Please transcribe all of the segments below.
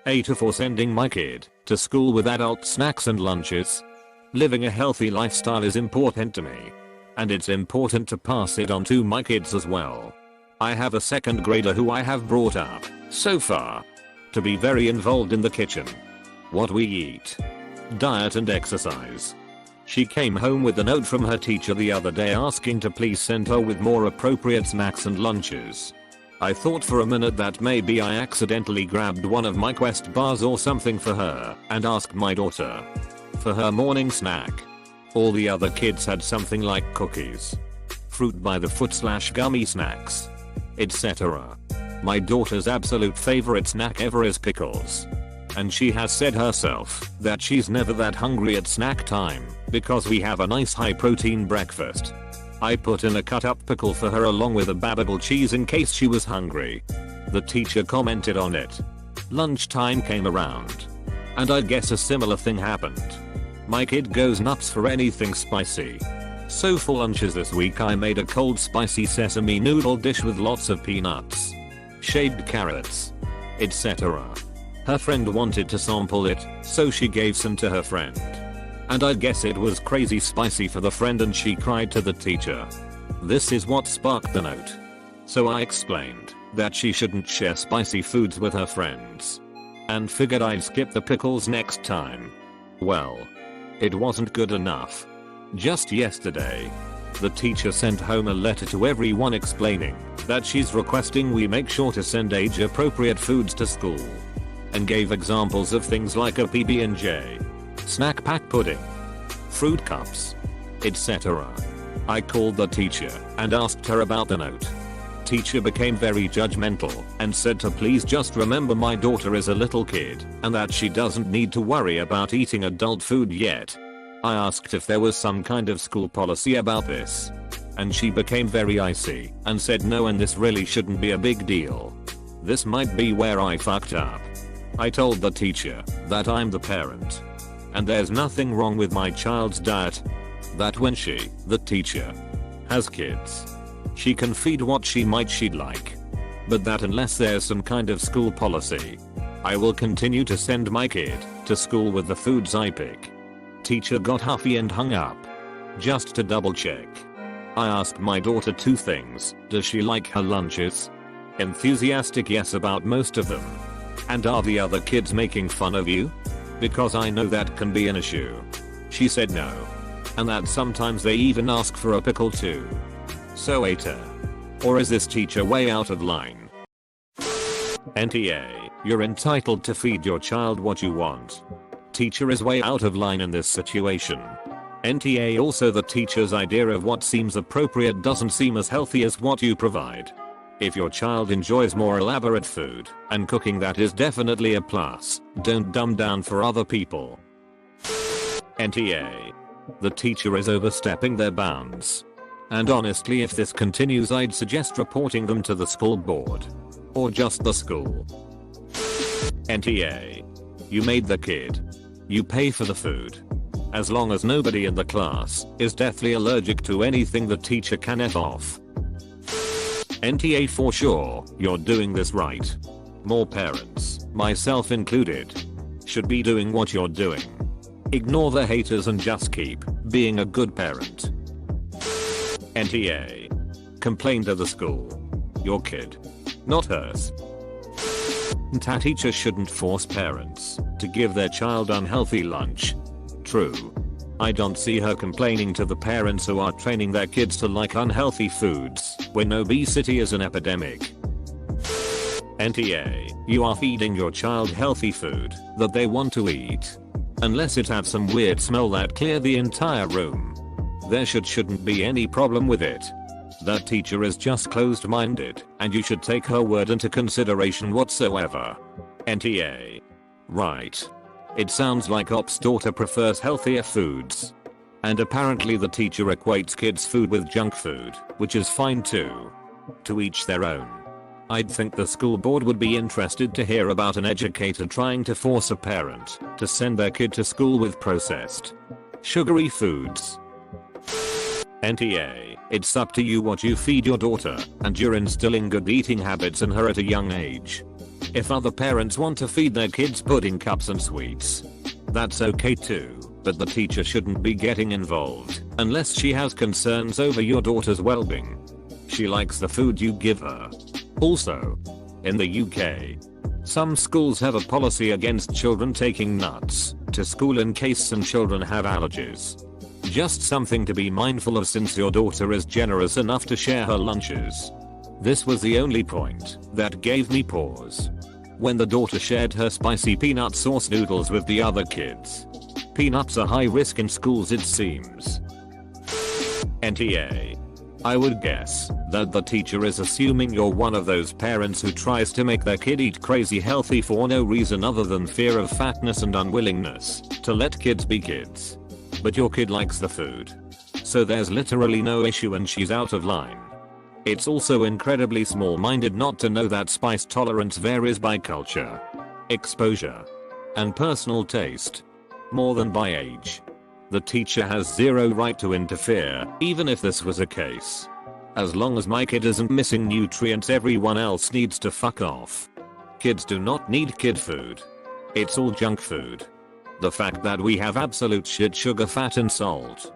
AITA for sending my kid to school with adult snacks and lunches. Living a healthy lifestyle is important to me. And it's important to pass it on to my kids as well. I have a second grader who I have brought up, so far, to be very involved in the kitchen. What we eat, diet and exercise. She came home with a note from her teacher the other day asking to please send her with more appropriate snacks and lunches. I thought for a minute that maybe I accidentally grabbed one of my Quest bars or something for her and asked my daughter for her morning snack. All the other kids had something like cookies, fruit by the foot / gummy snacks, etc. My daughter's absolute favorite snack ever is pickles. And she has said herself that she's never that hungry at snack time because we have a nice high protein breakfast. I put in a cut up pickle for her along with a babable cheese in case she was hungry. The teacher commented on it. Lunchtime came around. And I guess a similar thing happened. My kid goes nuts for anything spicy. So for lunches this week I made a cold spicy sesame noodle dish with lots of peanuts, shaved carrots, etc. Her friend wanted to sample it, so she gave some to her friend. And I guess it was crazy spicy for the friend and she cried to the teacher. This is what sparked the note. So I explained that she shouldn't share spicy foods with her friends. And figured I'd skip the pickles next time. Well, it wasn't good enough. Just yesterday, the teacher sent home a letter to everyone explaining that she's requesting we make sure to send age appropriate foods to school. And gave examples of things like a PB&J, snack pack pudding, fruit cups, etc. I called the teacher and asked her about the note. Teacher became very judgmental and said to please just remember my daughter is a little kid and that she doesn't need to worry about eating adult food yet. I asked if there was some kind of school policy about this. And she became very icy and said no and this really shouldn't be a big deal. This might be where I fucked up. I told the teacher that I'm the parent. And there's nothing wrong with my child's diet. That when she, the teacher, has kids, she can feed what she'd like. But that unless there's some kind of school policy, I will continue to send my kid to school with the foods I pick. Teacher got huffy and hung up. Just to double check, I asked my daughter two things. Does she like her lunches? Enthusiastic yes about most of them. And are the other kids making fun of you? Because I know that can be an issue. She said no. And that sometimes they even ask for a pickle too. So AITA. Or is this teacher way out of line? NTA, you're entitled to feed your child what you want. Teacher is way out of line in this situation. NTA also the teacher's idea of what seems appropriate doesn't seem as healthy as what you provide. If your child enjoys more elaborate food and cooking that is definitely a plus, don't dumb down for other people. NTA. The teacher is overstepping their bounds. And honestly if this continues I'd suggest reporting them to the school board. Or just the school. NTA. You made the kid. You pay for the food. As long as nobody in the class is deathly allergic to anything the teacher can F off. NTA for sure, you're doing this right. More parents, myself included, should be doing what you're doing. Ignore the haters and just keep being a good parent. NTA. Complain to the school. Your kid. Not hers. That teacher shouldn't force parents to give their child unhealthy lunch. True. I don't see her complaining to the parents who are training their kids to like unhealthy foods when obesity is an epidemic. NTA, you are feeding your child healthy food that they want to eat. Unless it has some weird smell that clear the entire room. There shouldn't be any problem with it. That teacher is just closed-minded and you should take her word into consideration whatsoever. NTA. Right. It sounds like Op's daughter prefers healthier foods. And apparently the teacher equates kids' food with junk food, which is fine too. To each their own. I'd think the school board would be interested to hear about an educator trying to force a parent to send their kid to school with processed, sugary foods. NTA, it's up to you what you feed your daughter, and you're instilling good eating habits in her at a young age. If other parents want to feed their kids pudding cups and sweets, that's okay too, but the teacher shouldn't be getting involved unless she has concerns over your daughter's well-being. She likes the food you give her. Also, in the UK, some schools have a policy against children taking nuts to school in case some children have allergies. Just something to be mindful of since your daughter is generous enough to share her lunches. This was the only point that gave me pause. When the daughter shared her spicy peanut sauce noodles with the other kids. Peanuts are high risk in schools, it seems. NTA. I would guess that the teacher is assuming you're one of those parents who tries to make their kid eat crazy healthy for no reason other than fear of fatness and unwillingness to let kids be kids. But your kid likes the food. So there's literally no issue and she's out of line. It's also incredibly small-minded not to know that spice tolerance varies by culture, exposure, and personal taste, more than by age. The teacher has zero right to interfere, even if this was a case. As long as my kid isn't missing nutrients, everyone else needs to fuck off. Kids do not need kid food. It's all junk food. The fact that we have absolute shit sugar, fat and salt,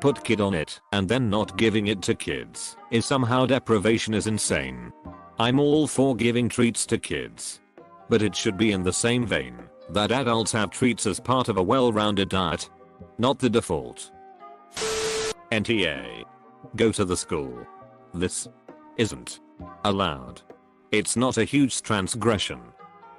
put kid on it, and then not giving it to kids is somehow deprivation is insane. I'm all for giving treats to kids, but it should be in the same vein that adults have treats as part of a well-rounded diet, not the default. NTA. Go to the school. This isn't allowed. It's not a huge transgression,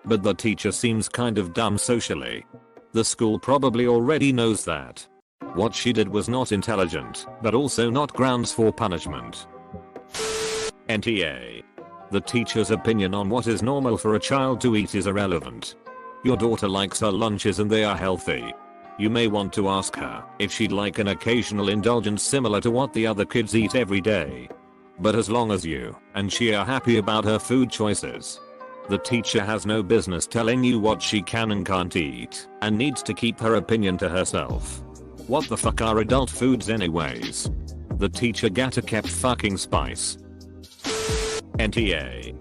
but the teacher seems kind of dumb socially. The school probably already knows that. What she did was not intelligent, but also not grounds for punishment. NTA. The teacher's opinion on what is normal for a child to eat is irrelevant. Your daughter likes her lunches and they are healthy. You may want to ask her if she'd like an occasional indulgence similar to what the other kids eat every day. But as long as you and she are happy about her food choices, the teacher has no business telling you what she can and can't eat, and needs to keep her opinion to herself. What the fuck are adult foods anyways? The teacher gotta kept fucking spice. NTA.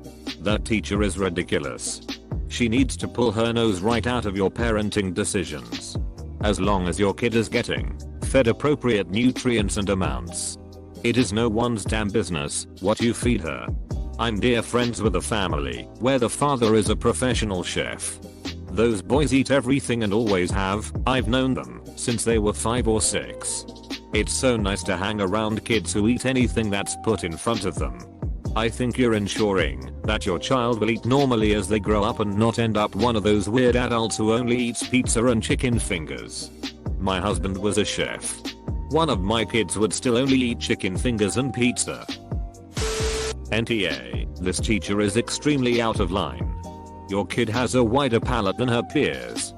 That teacher is ridiculous. She needs to pull her nose right out of your parenting decisions. As long as your kid is getting fed appropriate nutrients and amounts, it is no one's damn business what you feed her. I'm dear friends with a family where the father is a professional chef. Those boys eat everything and always have. I've known them since they were 5 or 6. It's so nice to hang around kids who eat anything that's put in front of them. I think you're ensuring that your child will eat normally as they grow up and not end up one of those weird adults who only eats pizza and chicken fingers. My husband was a chef. One of my kids would still only eat chicken fingers and pizza. NTA. This teacher is extremely out of line. Your kid has a wider palate than her peers,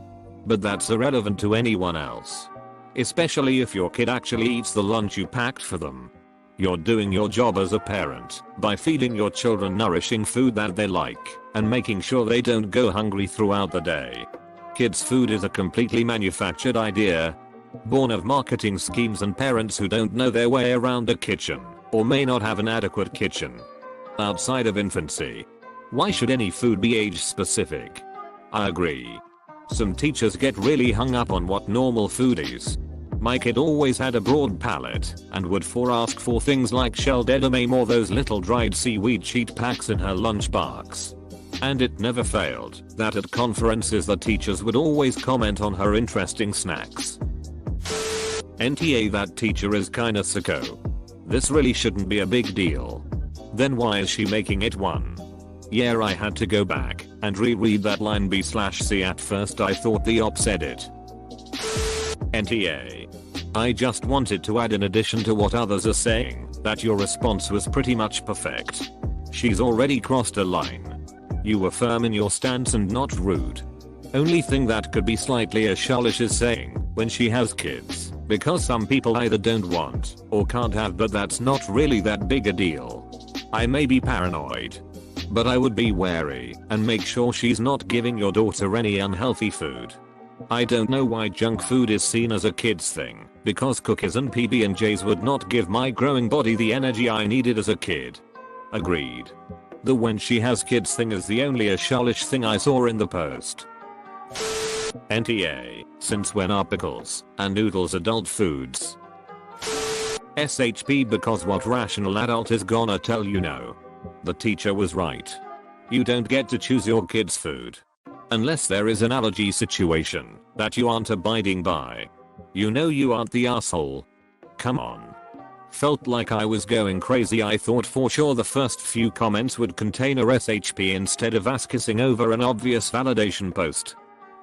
but that's irrelevant to anyone else. Especially if your kid actually eats the lunch you packed for them. You're doing your job as a parent by feeding your children nourishing food that they like and making sure they don't go hungry throughout the day. Kids' food is a completely manufactured idea, born of marketing schemes and parents who don't know their way around a kitchen or may not have an adequate kitchen. Outside of infancy, why should any food be age specific? I agree. Some teachers get really hung up on what normal food is. My kid always had a broad palate and would ask for things like shelled edamame or those little dried seaweed cheat packs in her lunchbox. And it never failed that at conferences the teachers would always comment on her interesting snacks. NTA. That teacher is kinda sicko. This really shouldn't be a big deal. Then why is she making it one? Yeah, I had to go back and reread that line B/C. At first I thought the op said it. NTA. I just wanted to add, in addition to what others are saying, that your response was pretty much perfect. She's already crossed a line. You were firm in your stance and not rude. Only thing that could be slightly a shullish is saying when she has kids, because some people either don't want or can't have, but that's not really that big a deal. I may be paranoid, but I would be wary and make sure she's not giving your daughter any unhealthy food. I don't know why junk food is seen as a kid's thing, because cookies and PB&Js would not give my growing body the energy I needed as a kid. Agreed. The when she has kids thing is the only ashalish thing I saw in the post. NTA, since when are pickles and noodles adult foods? SHP, because what rational adult is gonna tell you no? The teacher was right. You don't get to choose your kid's food. Unless there is an allergy situation that you aren't abiding by. You know you aren't the asshole. Come on. Felt like I was going crazy. I thought for sure the first few comments would contain a SHP instead of ass kissing over an obvious validation post.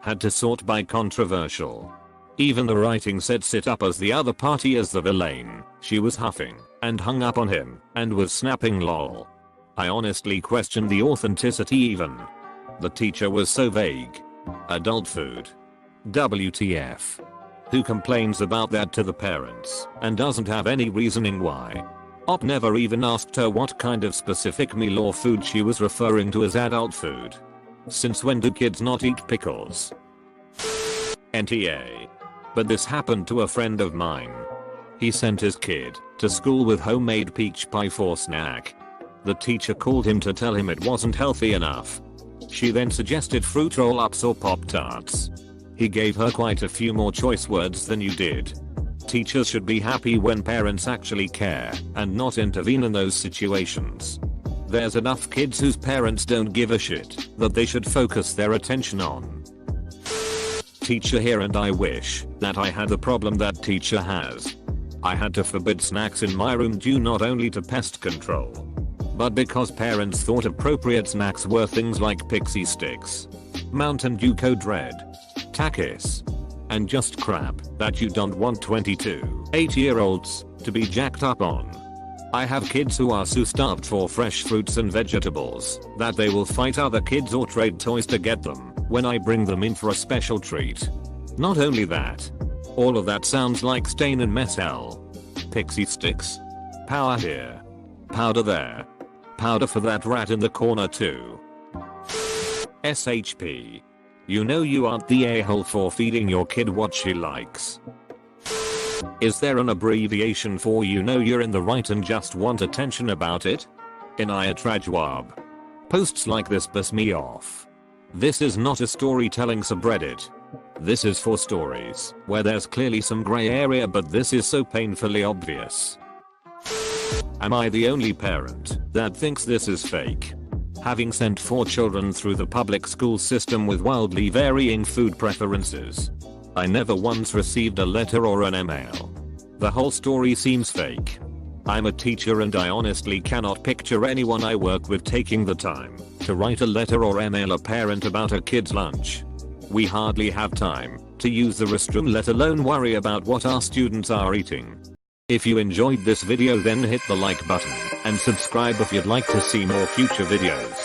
Had to sort by controversial. Even the writing said sit up as the other party as the villain. She was huffing and hung up on him and was snapping lol. I honestly questioned the authenticity even. The teacher was so vague. Adult food. WTF. Who complains about that to the parents and doesn't have any reasoning why? Op never even asked her what kind of specific meal or food she was referring to as adult food. Since when do kids not eat pickles? NTA. But this happened to a friend of mine. He sent his kid to school with homemade peach pie for snack. The teacher called him to tell him it wasn't healthy enough. She then suggested fruit roll-ups or Pop-Tarts. He gave her quite a few more choice words than you did. Teachers should be happy when parents actually care and not intervene in those situations. There's enough kids whose parents don't give a shit that they should focus their attention on. Teacher here, and I wish that I had the problem that teacher has. I had to forbid snacks in my room due not only to pest control, but because parents thought appropriate snacks were things like pixie sticks, Mountain Dew Code Red, Takis, and just crap that you don't want 8-year-olds to be jacked up on. I have kids who are so starved for fresh fruits and vegetables that they will fight other kids or trade toys to get them when I bring them in for a special treat. Not only that, all of that sounds like stain and mess hell. Pixie sticks. Power here. Powder there. Powder for that rat in the corner too. SHP. You know you aren't the a-hole for feeding your kid what she likes. Is there an abbreviation for you know you're in the right and just want attention about it? In AITA Jawab. Posts like this piss me off. This is not a storytelling subreddit. This is for stories where there's clearly some gray area, but this is so painfully obvious. Am I the only parent that thinks this is fake? Having sent 4 children through the public school system with wildly varying food preferences, I never once received a letter or an email. The whole story seems fake. I'm a teacher and I honestly cannot picture anyone I work with taking the time to write a letter or email a parent about a kid's lunch. We hardly have time to use the restroom, let alone worry about what our students are eating. If you enjoyed this video, then hit the like button and subscribe if you'd like to see more future videos.